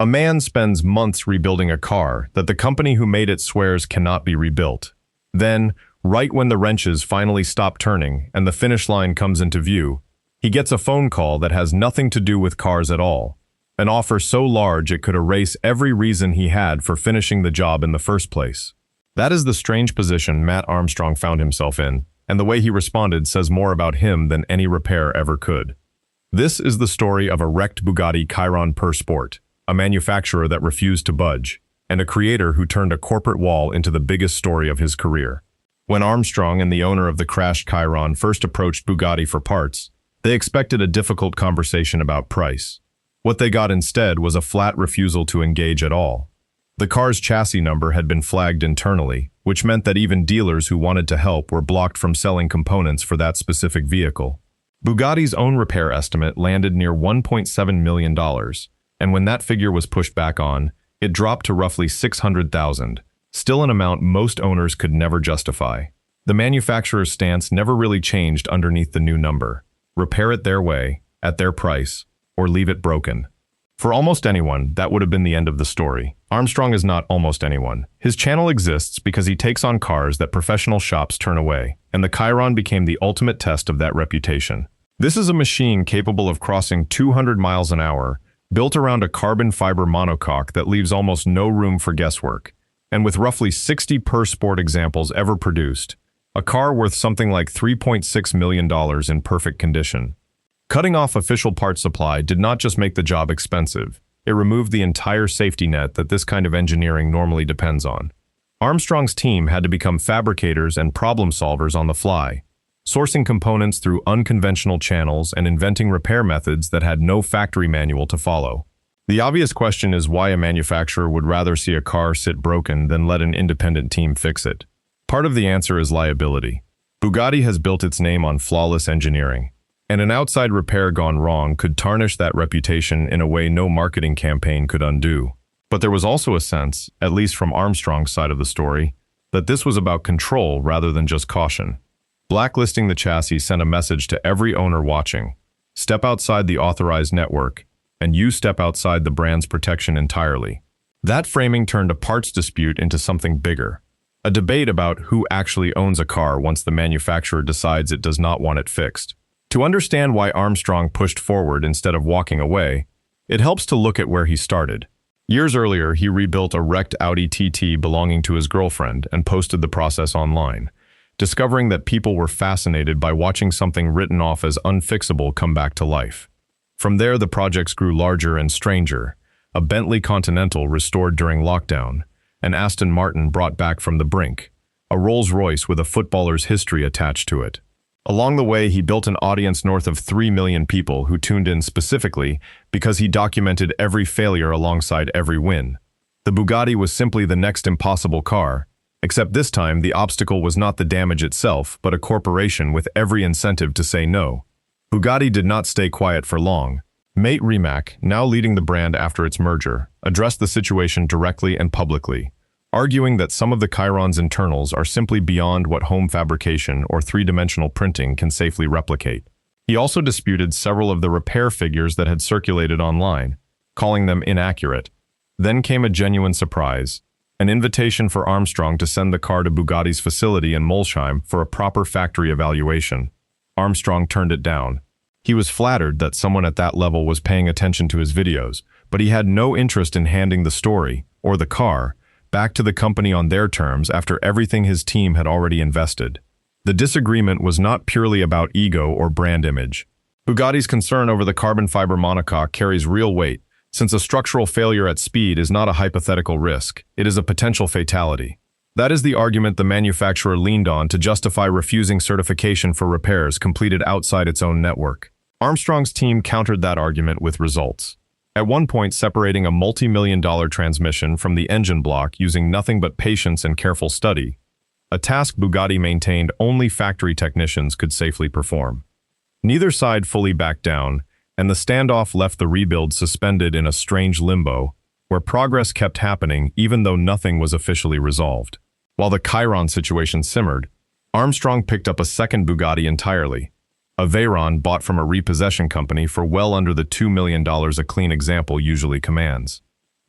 A man spends months rebuilding a car that the company who made it swears cannot be rebuilt. Then, right when the wrenches finally stop turning and the finish line comes into view, he gets a phone call that has nothing to do with cars at all. An offer so large it could erase every reason he had for finishing the job in the first place. That is the strange position Matt Armstrong found himself in, and the way he responded says more about him than any repair ever could. This is the story of a wrecked Bugatti Chiron Pur Sport, a manufacturer that refused to budge, and a creator who turned a corporate wall into the biggest story of his career. When Armstrong and the owner of the crashed Chiron first approached Bugatti for parts, they expected a difficult conversation about price. What they got instead was a flat refusal to engage at all. The car's chassis number had been flagged internally, which meant that even dealers who wanted to help were blocked from selling components for that specific vehicle. Bugatti's own repair estimate landed near $1.7 million, and when that figure was pushed back on, it dropped to roughly $600,000, still an amount most owners could never justify. The manufacturer's stance never really changed underneath the new number. Repair it their way, at their price, or leave it broken. For almost anyone, that would have been the end of the story. Armstrong is not almost anyone. His channel exists because he takes on cars that professional shops turn away, and the Chiron became the ultimate test of that reputation. This is a machine capable of crossing 200 miles an hour, built around a carbon fiber monocoque that leaves almost no room for guesswork, and with roughly 60 Pur Sport examples ever produced, a car worth something like $3.6 million in perfect condition. Cutting off official parts supply did not just make the job expensive, it removed the entire safety net that this kind of engineering normally depends on. Armstrong's team had to become fabricators and problem solvers on the fly, sourcing components through unconventional channels and inventing repair methods that had no factory manual to follow. The obvious question is why a manufacturer would rather see a car sit broken than let an independent team fix it. Part of the answer is liability. Bugatti has built its name on flawless engineering, and an outside repair gone wrong could tarnish that reputation in a way no marketing campaign could undo. But there was also a sense, at least from Armstrong's side of the story, that this was about control rather than just caution. Blacklisting the chassis sent a message to every owner watching: step outside the authorized network, and you step outside the brand's protection entirely. That framing turned a parts dispute into something bigger, a debate about who actually owns a car once the manufacturer decides it does not want it fixed. To understand why Armstrong pushed forward instead of walking away, it helps to look at where he started. Years earlier, he rebuilt a wrecked Audi TT belonging to his girlfriend and posted the process online, discovering that people were fascinated by watching something written off as unfixable come back to life. From there, the projects grew larger and stranger: a Bentley Continental restored during lockdown, an Aston Martin brought back from the brink, a Rolls-Royce with a footballer's history attached to it. Along the way, he built an audience north of 3 million people who tuned in specifically because he documented every failure alongside every win. The Bugatti was simply the next impossible car, except this time the obstacle was not the damage itself, but a corporation with every incentive to say no. Bugatti did not stay quiet for long. Mate Rimac, now leading the brand after its merger, addressed the situation directly and publicly, arguing that some of the Chiron's internals are simply beyond what home fabrication or three-dimensional printing can safely replicate. He also disputed several of the repair figures that had circulated online, calling them inaccurate. Then came a genuine surprise: an invitation for Armstrong to send the car to Bugatti's facility in Molsheim for a proper factory evaluation. Armstrong turned it down. He was flattered that someone at that level was paying attention to his videos, but he had no interest in handing the story, or the car, back to the company on their terms after everything his team had already invested. The disagreement was not purely about ego or brand image. Bugatti's concern over the carbon fiber monocoque carries real weight, since a structural failure at speed is not a hypothetical risk, it is a potential fatality. That is the argument the manufacturer leaned on to justify refusing certification for repairs completed outside its own network. Armstrong's team countered that argument with results, at one point separating a multi-million-dollar transmission from the engine block using nothing but patience and careful study, a task Bugatti maintained only factory technicians could safely perform. Neither side fully backed down, and the standoff left the rebuild suspended in a strange limbo, where progress kept happening even though nothing was officially resolved. While the Chiron situation simmered, Armstrong picked up a second Bugatti entirely, a Veyron bought from a repossession company for well under the $2 million a clean example usually commands.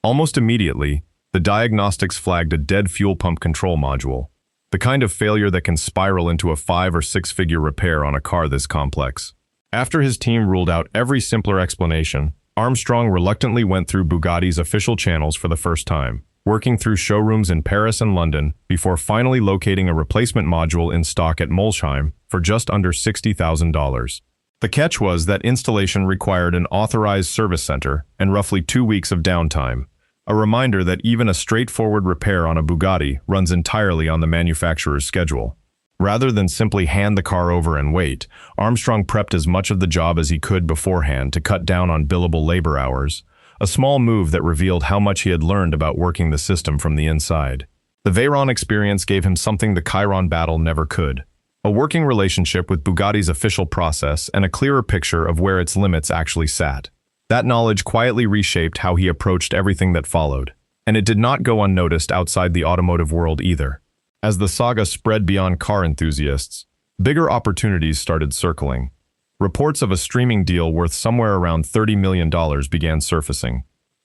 Almost immediately, the diagnostics flagged a dead fuel pump control module, the kind of failure that can spiral into a 5- or 6-figure repair on a car this complex. After his team ruled out every simpler explanation, Armstrong reluctantly went through Bugatti's official channels for the first time, working through showrooms in Paris and London before finally locating a replacement module in stock at Molsheim for just under $60,000. The catch was that installation required an authorized service center and roughly 2 weeks of downtime, a reminder that even a straightforward repair on a Bugatti runs entirely on the manufacturer's schedule. Rather than simply hand the car over and wait, Armstrong prepped as much of the job as he could beforehand to cut down on billable labor hours, a small move that revealed how much he had learned about working the system from the inside. The Veyron experience gave him something the Chiron battle never could: a working relationship with Bugatti's official process and a clearer picture of where its limits actually sat. That knowledge quietly reshaped how he approached everything that followed, and it did not go unnoticed outside the automotive world either. As the saga spread beyond car enthusiasts, bigger opportunities started circling. Reports of a streaming deal worth somewhere around $30 million began surfacing.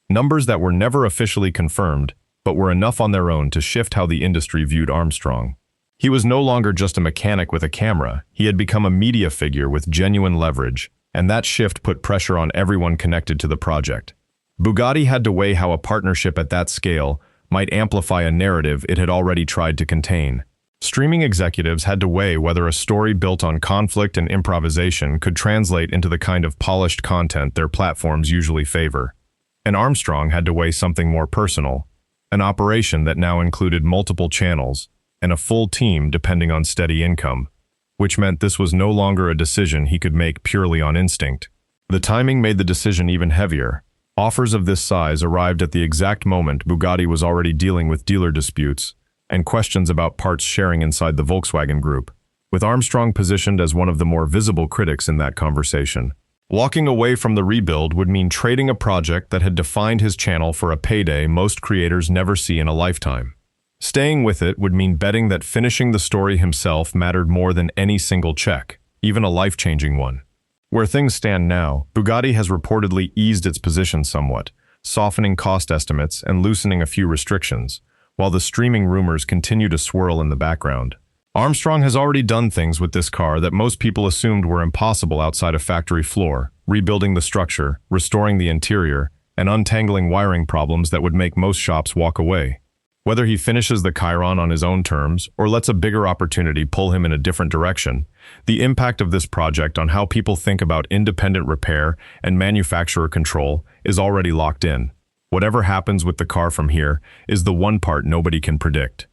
Numbers that were never officially confirmed, but were enough on their own to shift how the industry viewed Armstrong. He was no longer just a mechanic with a camera, he had become a media figure with genuine leverage, and that shift put pressure on everyone connected to the project. Bugatti had to weigh how a partnership at that scale might amplify a narrative it had already tried to contain. Streaming executives had to weigh whether a story built on conflict and improvisation could translate into the kind of polished content their platforms usually favor. And Armstrong had to weigh something more personal, an operation that now included multiple channels and a full team depending on steady income, which meant this was no longer a decision he could make purely on instinct. The timing made the decision even heavier. Offers of this size arrived at the exact moment Bugatti was already dealing with dealer disputes and questions about parts sharing inside the Volkswagen Group, with Armstrong positioned as one of the more visible critics in that conversation. Walking away from the rebuild would mean trading a project that had defined his channel for a payday most creators never see in a lifetime. Staying with it would mean betting that finishing the story himself mattered more than any single check, even a life-changing one. Where things stand now, Bugatti has reportedly eased its position somewhat, softening cost estimates and loosening a few restrictions, while the streaming rumors continue to swirl in the background. Armstrong has already done things with this car that most people assumed were impossible outside a factory floor, rebuilding the structure, restoring the interior, and untangling wiring problems that would make most shops walk away. Whether he finishes the Chiron on his own terms or lets a bigger opportunity pull him in a different direction, the impact of this project on how people think about independent repair and manufacturer control is already locked in. Whatever happens with the car from here is the one part nobody can predict.